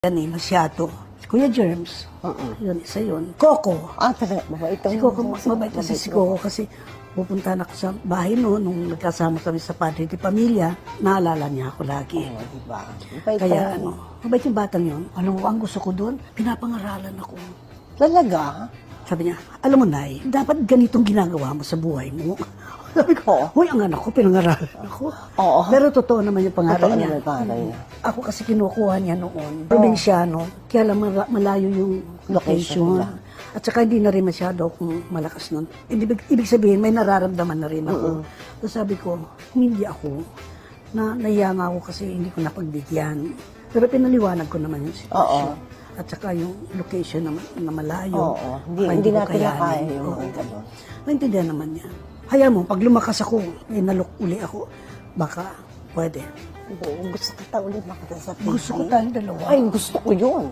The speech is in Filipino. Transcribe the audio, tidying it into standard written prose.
Yan eh, masyado. Kuya Germs, yun, isa yun. Coco. Talaga, mabait Si Coco, mabait kasi si Coco kasi pupunta na ako sa bahay noon, nung nagkasama kami sa Padre de Pamilya, naalala niya ako lagi. Oo, diba? Kaya mabait yung batang yun. Alam mo, ang gusto ko doon, pinapangaralan ako. Talaga? Sabi niya, alam mo, Nay, dapat ganitong ginagawa mo sa buhay mo. Sabi ko, huy, ang anak ko, pinangaralan ako. Oo. Pero totoo naman yung pangaral Totoo niya. naman yung pangaral niya. Ako kasi kinukuha niya noon. Probinsyano, kaya lang malayo yung location. At saka hindi na rin masyado akong malakas nun. Ibig sabihin, may nararamdaman na rin ako. So sabi ko, hindi ako. Nahiya nga ako kasi hindi ko napagbigyan. Pero pinaliwanag ko naman yung sitwasyon. At saka yung location na malayo. Oo. Hindi natin kaya yung gano'n. Naintindihan naman niya. Hayaan mo, pag lumakas ako, nalok uli ako, baka pwede. Gusto kita ulit makita sa TV. Gusto ko tayong dalawa. Ay, gusto ko yun.